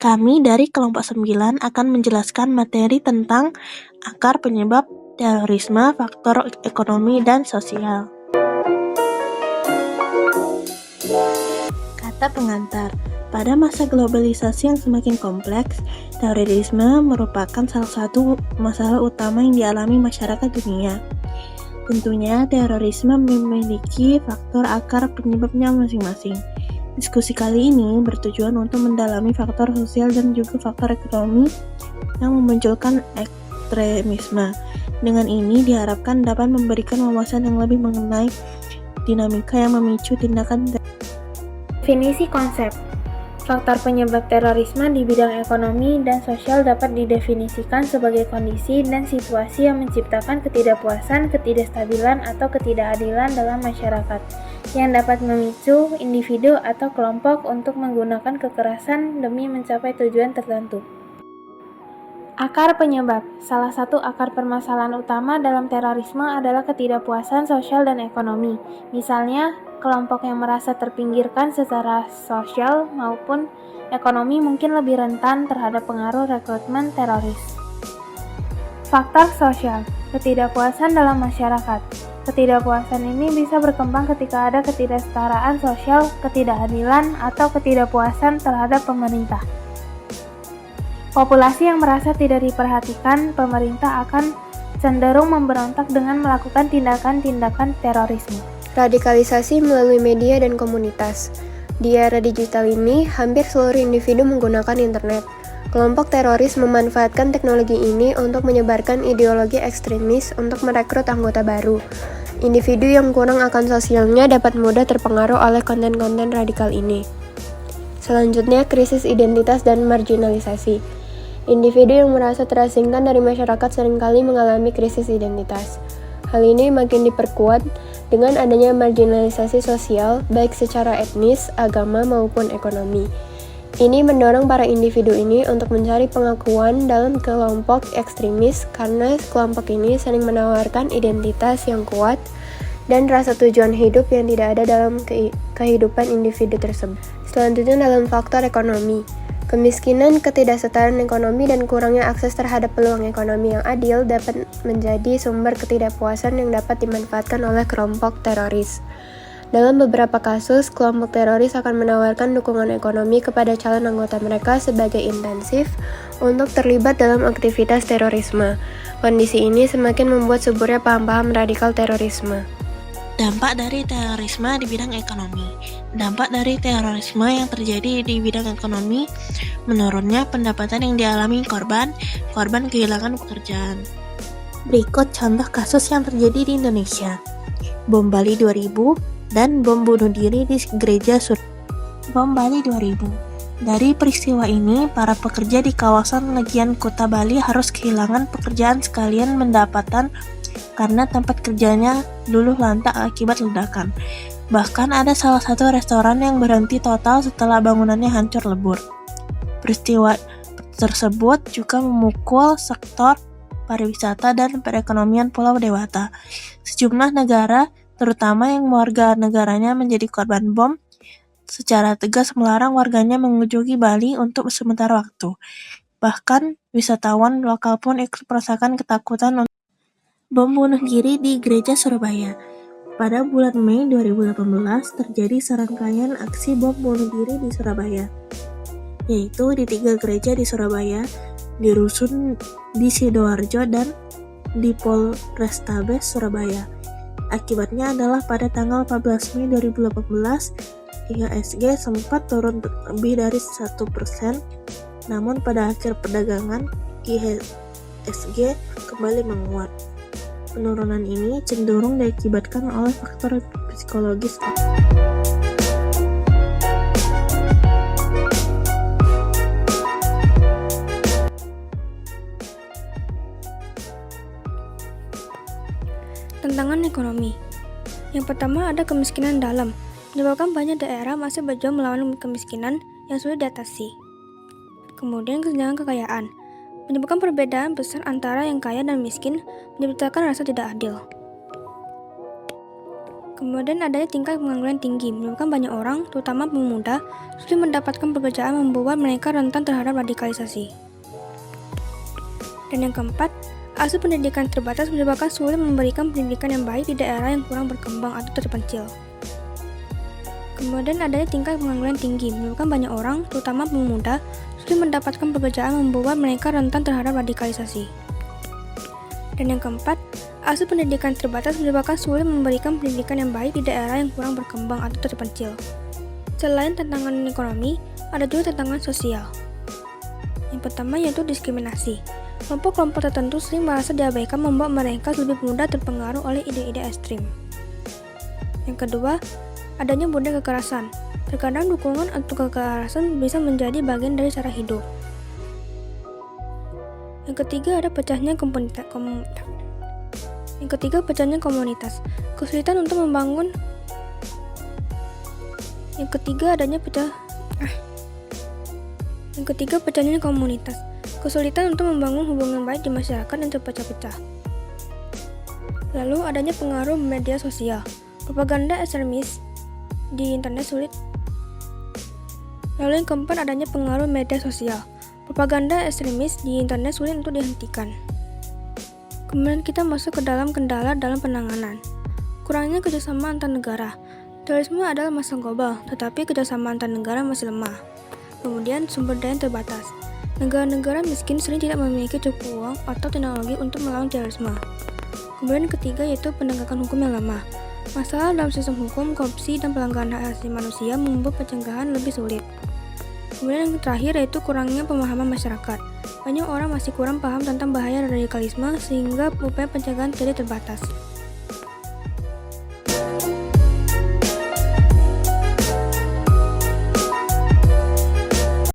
Kami dari kelompok 9 akan menjelaskan materi tentang akar penyebab terorisme, faktor ekonomi, dan sosial. Kata pengantar. Pada masa globalisasi yang semakin kompleks, terorisme merupakan salah satu masalah utama yang dialami masyarakat dunia. Tentunya, terorisme memiliki faktor akar penyebabnya masing-masing. Diskusi kali ini bertujuan untuk mendalami faktor sosial dan juga faktor ekonomi yang memunculkan ekstremisme. Dengan ini diharapkan dapat memberikan wawasan yang lebih mengenai dinamika yang memicu tindakan Definisi konsep. Faktor penyebab terorisme di bidang ekonomi dan sosial dapat didefinisikan sebagai kondisi dan situasi yang menciptakan ketidakpuasan, ketidakstabilan, atau ketidakadilan dalam masyarakat, yang dapat memicu individu atau kelompok untuk menggunakan kekerasan demi mencapai tujuan tertentu. Akar penyebab. Salah satu akar permasalahan utama dalam terorisme adalah ketidakpuasan sosial dan ekonomi. Misalnya, kelompok yang merasa terpinggirkan secara sosial maupun ekonomi mungkin lebih rentan terhadap pengaruh rekrutmen teroris. Faktor sosial. Ketidakpuasan dalam masyarakat. Ketidakpuasan ini bisa berkembang ketika ada ketidaksetaraan sosial, ketidakadilan, atau ketidakpuasan terhadap pemerintah. Populasi yang merasa tidak diperhatikan pemerintah akan cenderung memberontak dengan melakukan tindakan-tindakan terorisme. Radikalisasi melalui media dan komunitas. Di era digital ini, hampir seluruh individu menggunakan internet. Kelompok teroris memanfaatkan teknologi ini untuk menyebarkan ideologi ekstremis untuk merekrut anggota baru. Individu yang kurang akan sosialnya dapat mudah terpengaruh oleh konten-konten radikal ini. Selanjutnya, krisis identitas dan marginalisasi. Individu yang merasa terasingkan dari masyarakat seringkali mengalami krisis identitas. Hal ini makin diperkuat dengan adanya marginalisasi sosial, baik secara etnis, agama, maupun ekonomi. Ini mendorong para individu ini untuk mencari pengakuan dalam kelompok ekstremis karena kelompok ini sering menawarkan identitas yang kuat dan rasa tujuan hidup yang tidak ada dalam kehidupan individu tersebut. Selanjutnya dalam faktor ekonomi. Kemiskinan, ketidaksetaraan ekonomi, dan kurangnya akses terhadap peluang ekonomi yang adil dapat menjadi sumber ketidakpuasan yang dapat dimanfaatkan oleh kelompok teroris. Dalam beberapa kasus, kelompok teroris akan menawarkan dukungan ekonomi kepada calon anggota mereka sebagai intensif untuk terlibat dalam aktivitas terorisme. Kondisi ini semakin membuat suburnya paham-paham radikal terorisme. Dampak dari terorisme di bidang ekonomi. Dampak dari terorisme yang terjadi di bidang ekonomi, menurunnya pendapatan yang dialami korban kehilangan pekerjaan. Berikut contoh kasus yang terjadi di Indonesia. Bom Bali 2000 dan bom bunuh diri di gereja Bom Bali 2000. Dari peristiwa ini, para pekerja di kawasan Legian Kota Bali harus kehilangan pekerjaan sekalian mendapatkan karena tempat kerjanya luluh lantak akibat ledakan. Bahkan ada salah satu restoran yang berhenti total setelah bangunannya hancur lebur. Peristiwa tersebut juga memukul sektor pariwisata dan perekonomian Pulau Dewata. Sejumlah negara, terutama yang warga negaranya menjadi korban bom, secara tegas melarang warganya mengunjungi Bali untuk sementara waktu. Bahkan wisatawan lokal pun ikut merasakan ketakutan. Bom bunuh diri di gereja Surabaya. Pada bulan Mei 2018 terjadi serangkaian aksi bom bunuh diri di Surabaya, yaitu di 3 gereja di Surabaya, di Rusun di Sidoarjo, dan di Polrestabes Surabaya. Akibatnya adalah pada tanggal 14 Mei 2018, IHSG sempat turun lebih dari 1%, namun pada akhir perdagangan IHSG kembali menguat. Penurunan ini cenderung diakibatkan oleh faktor psikologis. Tantangan ekonomi. Yang pertama ada kemiskinan dalam, menyebabkan banyak daerah masih berjuang melawan kemiskinan yang sulit diatasi. Kemudian kesenjangan kekayaan, menyebabkan perbedaan besar antara yang kaya dan miskin, menciptakan rasa tidak adil. Kemudian adanya tingkat pengangguran tinggi, menyebabkan banyak orang, terutama pemuda, sulit mendapatkan pekerjaan membuat mereka rentan terhadap radikalisasi. Dan yang keempat, akses pendidikan terbatas menyebabkan sulit memberikan pendidikan yang baik di daerah yang kurang berkembang atau terpencil. Kemudian adanya tingkat pengangguran tinggi, menyebabkan banyak orang, terutama pemuda, sulit mendapatkan pekerjaan membuat mereka rentan terhadap radikalisasi. Dan yang keempat, akses pendidikan terbatas menyebabkan sulit memberikan pendidikan yang baik di daerah yang kurang berkembang atau terpencil. Selain tantangan ekonomi, ada juga tantangan sosial. Yang pertama yaitu diskriminasi. Kelompok-kelompok tertentu sering merasa diabaikan membuat mereka lebih mudah terpengaruh oleh ide-ide ekstrim. Yang kedua, adanya budaya kekerasan. Terkadang dukungan untuk kekerasan bisa menjadi bagian dari cara hidup. Yang ketiga, ada pecahnya komunitas. Yang ketiga, pecahnya komunitas. Kesulitan untuk membangun. Yang ketiga, pecahnya komunitas. Kesulitan untuk membangun hubungan baik di masyarakat yang terpecah-pecah. Lalu adanya pengaruh media sosial. Propaganda ekstremis di internet sulit. Lalu yang keempat, adanya pengaruh media sosial. Propaganda ekstremis di internet sulit untuk dihentikan. Kemudian kita masuk ke dalam kendala dalam penanganan. Kurangnya kerjasama antar negara. Terorisme adalah masalah global, tetapi kerjasama antar negara masih lemah. Kemudian sumber daya yang terbatas. Negara-negara miskin sering tidak memiliki cukup uang atau teknologi untuk melawan terorisme. Kemudian ketiga yaitu penegakan hukum yang lemah. Masalah dalam sistem hukum, korupsi, dan pelanggaran hak asasi manusia membuat pencegahan lebih sulit. Kemudian yang terakhir yaitu kurangnya pemahaman masyarakat. Banyak orang masih kurang paham tentang bahaya radikalisme sehingga upaya pencegahan tidak terbatas.